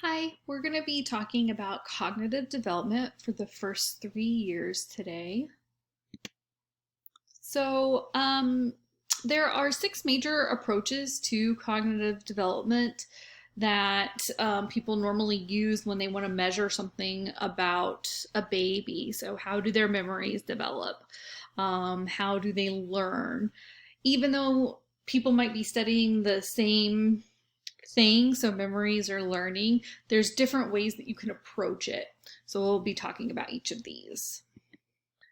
Hi, we're going to be talking about cognitive development for the first 3 years today. So, there are 6 major approaches to cognitive development that people normally use when they want to measure something about a baby. So, how do their memories develop? How do they learn? Even though people might be studying the same thing, so memories or learning, there's different ways that you can approach it. So we'll be talking about each of these.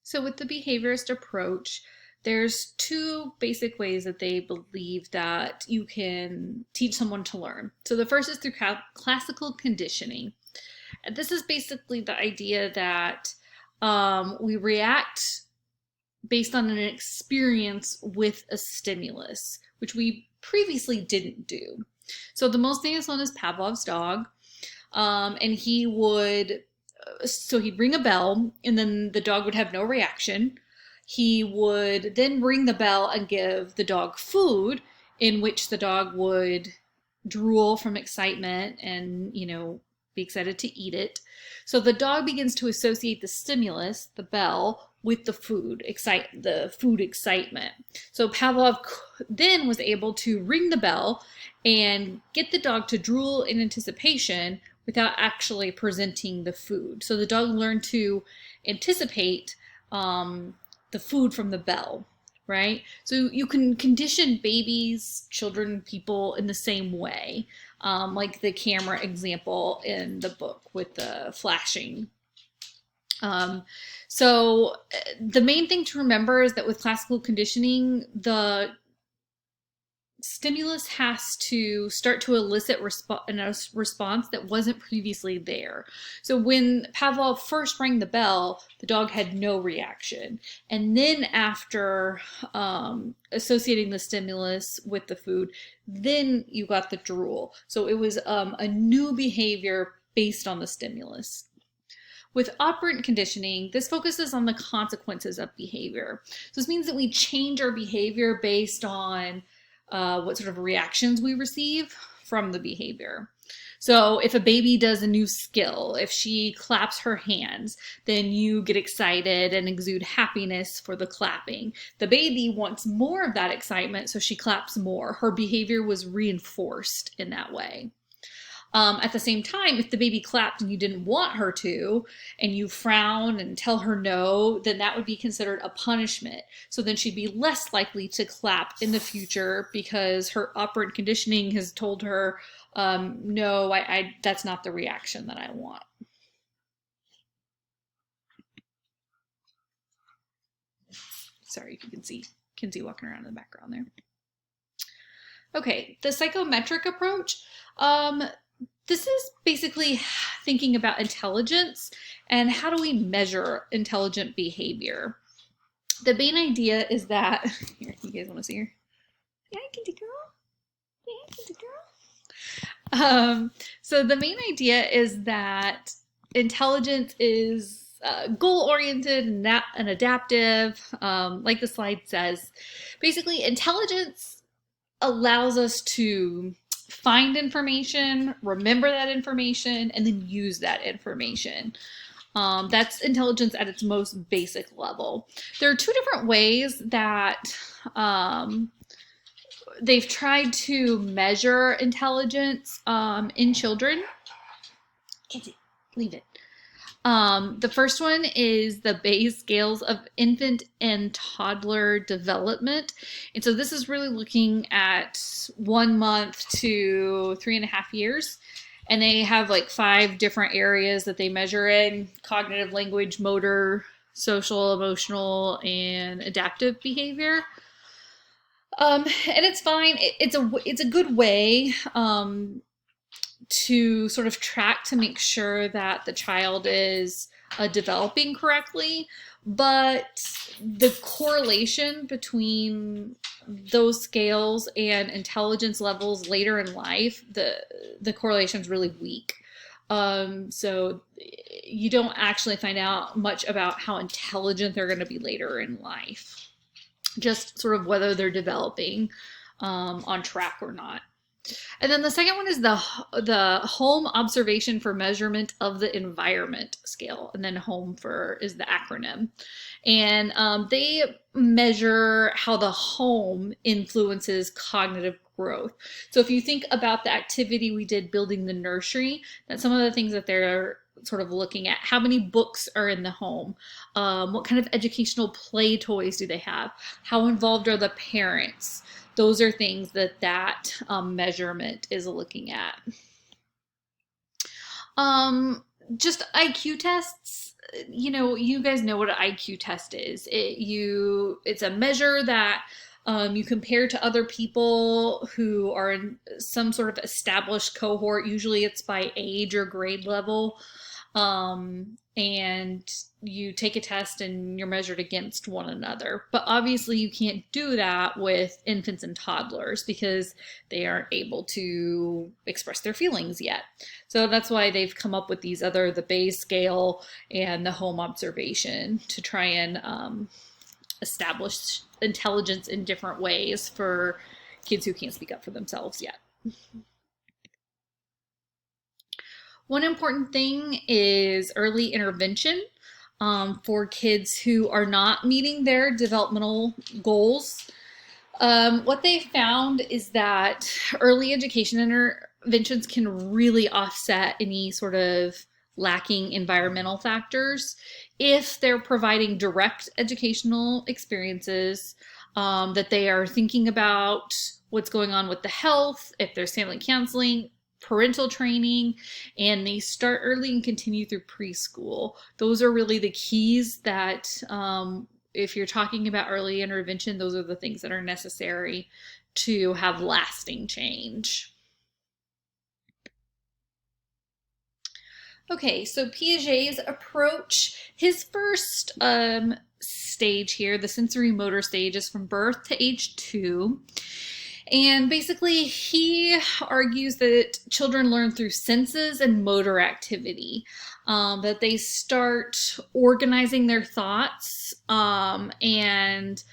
So with the behaviorist approach, there's 2 basic ways that they believe that you can teach someone to learn. So the first is through classical conditioning. And this is basically the idea that we react based on an experience with a stimulus, which we previously didn't do. So the most famous one is Pavlov's dog. And he would, so he'd ring a bell and then the dog would have no reaction. He would then ring the bell and give the dog food, in which the dog would drool from excitement and, be excited to eat it. So the dog begins to associate the stimulus, the bell, with the food excitement. So Pavlov then was able to ring the bell and get the dog to drool in anticipation without actually presenting the food. So the dog learned to anticipate the food from the bell, right? So you can condition babies, children, people in the same way, like the camera example in the book with the flashing. So the main thing to remember is that with classical conditioning, the stimulus has to start to elicit a response that wasn't previously there. So when Pavlov first rang the bell, the dog had no reaction. And then after associating the stimulus with the food, then you got the drool. So it was a new behavior based on the stimulus. With operant conditioning, this focuses on the consequences of behavior. So this means that we change our behavior based on what sort of reactions we receive from the behavior. So if a baby does a new skill, if she claps her hands, then you get excited and exude happiness for the clapping. The baby wants more of that excitement, so she claps more. Her behavior was reinforced in that way. At the same time, if the baby clapped and you didn't want her to, and you frown and tell her no, then that would be considered a punishment. So then she'd be less likely to clap in the future because her operant conditioning has told her, no, that's not the reaction that I want. Sorry if you can see Kinsey walking around in the background there. Okay, the psychometric approach. This is basically thinking about intelligence and how do we measure intelligent behavior. The main idea is that, here, you guys want to see her? Yeah, kitty girl. Yeah, kitty girl. So the main idea is that intelligence is goal-oriented and adaptive, like the slide says. Basically, intelligence allows us to find information, remember that information, and then use that information. That's intelligence at its most basic level. There are 2 different ways that they've tried to measure intelligence in children. Leave it. The first one is the Bayes scales of infant and toddler development. And so this is really looking at 1 month to 3.5 years. And they have like 5 different areas that they measure in: cognitive, language, motor, social, emotional, and adaptive behavior. And it's fine. It's a good way to sort of track to make sure that the child is developing correctly, but the correlation between those scales and intelligence levels later in life, the correlation is really weak. So you don't actually find out much about how intelligent they're going to be later in life, just sort of whether they're developing on track or not. And then the second one is the home observation for measurement of the environment scale, and then home for is the acronym. And they measure how the home influences cognitive growth. So if you think about the activity we did building the nursery, that's some of the things that they're sort of looking at. How many books are in the home? What kind of educational play toys do they have? How involved are the parents? Those are things that measurement is looking at. Just IQ tests. You guys know what an IQ test is. It's a measure that you compare to other people who are in some sort of established cohort. Usually it's by age or grade level. And you take a test and you're measured against one another. But obviously you can't do that with infants and toddlers because they aren't able to express their feelings yet. So that's why they've come up with the Bayes scale and the home observation to try and establish intelligence in different ways for kids who can't speak up for themselves yet. One important thing is early intervention for kids who are not meeting their developmental goals. What they found is that early education interventions can really offset any sort of lacking environmental factors if they're providing direct educational experiences, that they are thinking about what's going on with the health, if there's family counseling, parental training, and they start early and continue through preschool. Those are really the keys that if you're talking about early intervention, those are the things that are necessary to have lasting change. Okay, so Piaget's approach, his first stage here, the sensory motor stage, is from birth to age 2. And basically, he argues that children learn through senses and motor activity, that they start organizing their thoughts and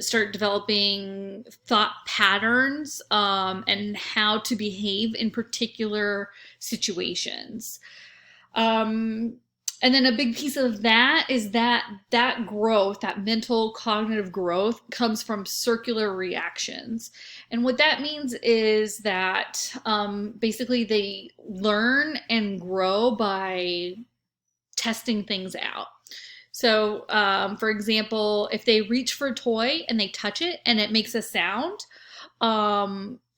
start developing thought patterns and how to behave in particular situations. And then a big piece of that is that growth, that mental cognitive growth, comes from circular reactions. And what that means is that basically they learn and grow by testing things out. So, for example, if they reach for a toy and they touch it and it makes a sound,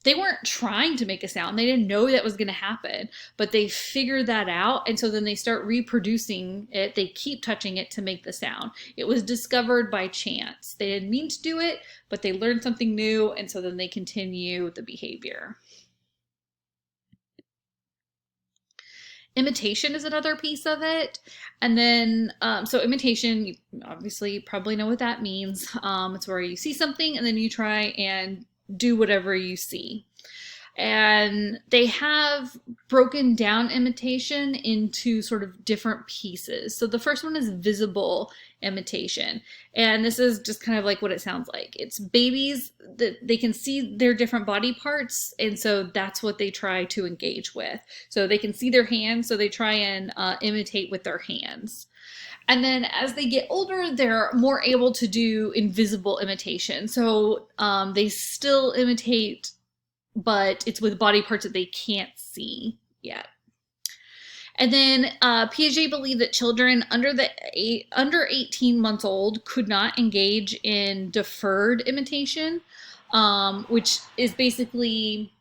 they weren't trying to make a sound. They didn't know that was going to happen, but they figured that out. And so then they start reproducing it. They keep touching it to make the sound. It was discovered by chance. They didn't mean to do it, but they learned something new. And so then they continue the behavior. Imitation is another piece of it. And then, so imitation, you obviously probably know what that means. It's where you see something and then you try and do whatever you see. And they have broken down imitation into sort of different pieces. So the first one is visible imitation. And this is just kind of like what it sounds like. It's babies that they can see their different body parts. And so that's what they try to engage with. So they can see their hands, so they try and imitate with their hands. And then as they get older, they're more able to do invisible imitation. So they still imitate, but it's with body parts that they can't see yet. And then Piaget believed that children under 18 months old could not engage in deferred imitation, which is basically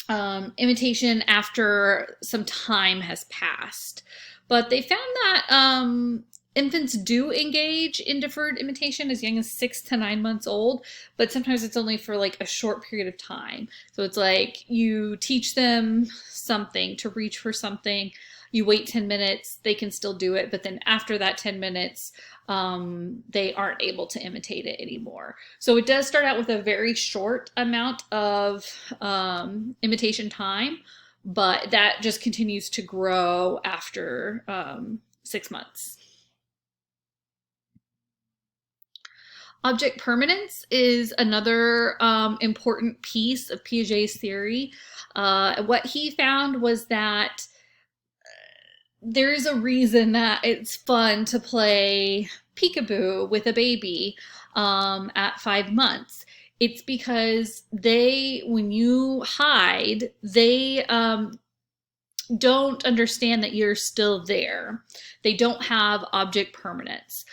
imitation after some time has passed. But they found that infants do engage in deferred imitation as young as 6 to 9 months old, but sometimes it's only for like a short period of time. So it's like you teach them something to reach for something, you wait 10 minutes, they can still do it, but then after that 10 minutes, they aren't able to imitate it anymore. So it does start out with a very short amount of imitation time, but that just continues to grow after 6 months. Object permanence is another important piece of Piaget's theory. What he found was that there is a reason that it's fun to play peekaboo with a baby at 5 months. It's because when you hide, they don't understand that you're still there. They don't have object permanence.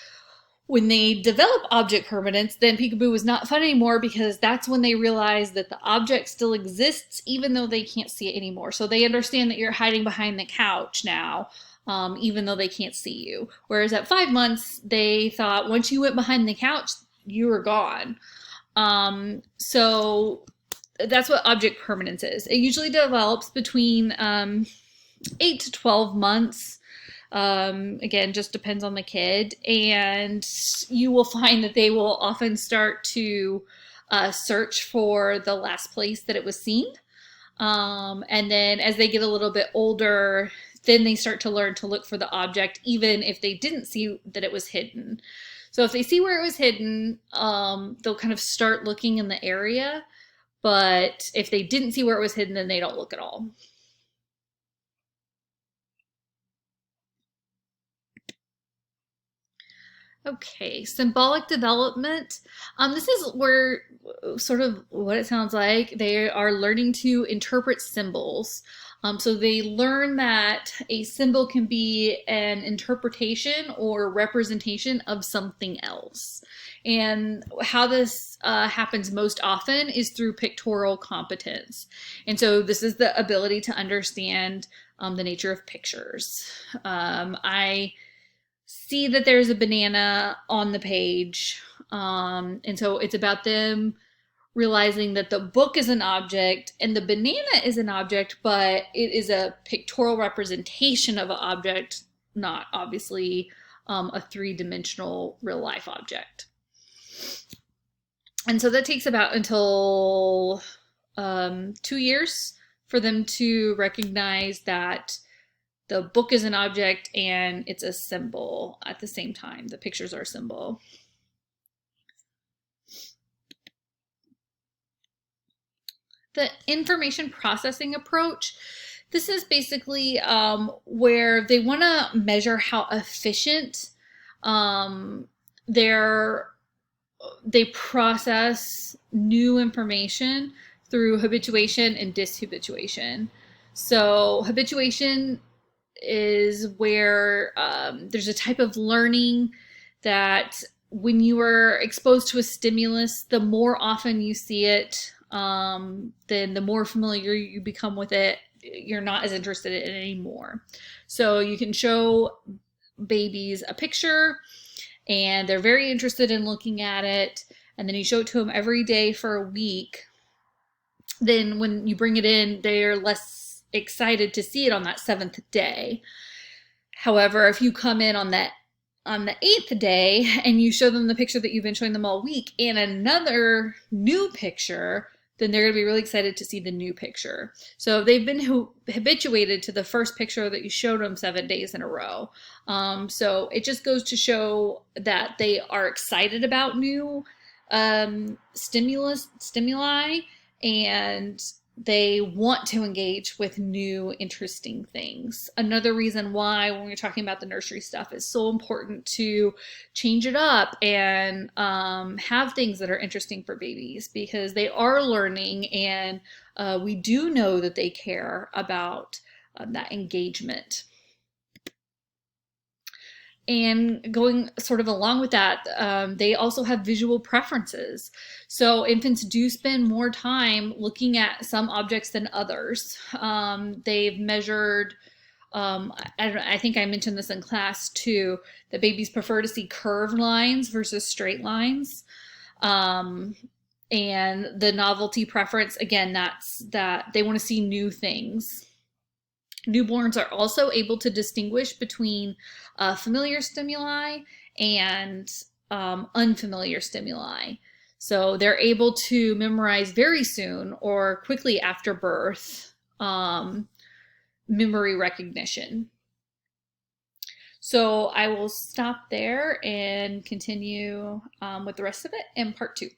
When they develop object permanence, then peekaboo is not fun anymore, because that's when they realize that the object still exists even though they can't see it anymore. So they understand that you're hiding behind the couch now, even though they can't see you. Whereas at 5 months, they thought once you went behind the couch, you were gone. So that's what object permanence is. It usually develops between 8 to 12 months. Again, just depends on the kid, and you will find that they will often start to search for the last place that it was seen. And then as they get a little bit older, then they start to learn to look for the object, even if they didn't see that it was hidden. So if they see where it was hidden, they'll kind of start looking in the area. But if they didn't see where it was hidden, then they don't look at all. Okay, symbolic development. This is where sort of what it sounds like. They are learning to interpret symbols. So they learn that a symbol can be an interpretation or representation of something else. And how this happens most often is through pictorial competence. And so this is the ability to understand the nature of pictures. I see that there's a banana on the page. And so it's about them realizing that the book is an object and the banana is an object, but it is a pictorial representation of an object, not obviously a three-dimensional real life object. And so that takes about until 2 years for them to recognize that the book is an object and it's a symbol at the same time. The pictures are a symbol. The information processing approach, this is basically where they want to measure how efficient they process new information through habituation and dishabituation. So habituation is where there's a type of learning that when you are exposed to a stimulus, the more often you see it, then the more familiar you become with it, you're not as interested in it anymore. So you can show babies a picture and they're very interested in looking at it, and then you show it to them every day for a week. Then when you bring it in, they're less excited to see it on that 7th day. However, if you come in on the 8th day and you show them the picture that you've been showing them all week and another new picture, then they're going to be really excited to see the new picture. So they've been habituated to the first picture that you showed them 7 days in a row. So it just goes to show that they are excited about new stimuli, and they want to engage with new, interesting things. Another reason why, when we're talking about the nursery stuff, it's so important to change it up and have things that are interesting for babies, because they are learning, and we do know that they care about that engagement. And going sort of along with that, they also have visual preferences. So infants do spend more time looking at some objects than others. They've measured, I think I mentioned this in class too, that babies prefer to see curved lines versus straight lines. And the novelty preference, again, that's that they want to see new things. Newborns are also able to distinguish between familiar stimuli and unfamiliar stimuli. So they're able to memorize very soon or quickly after birth memory recognition. So I will stop there and continue with the rest of it in part two.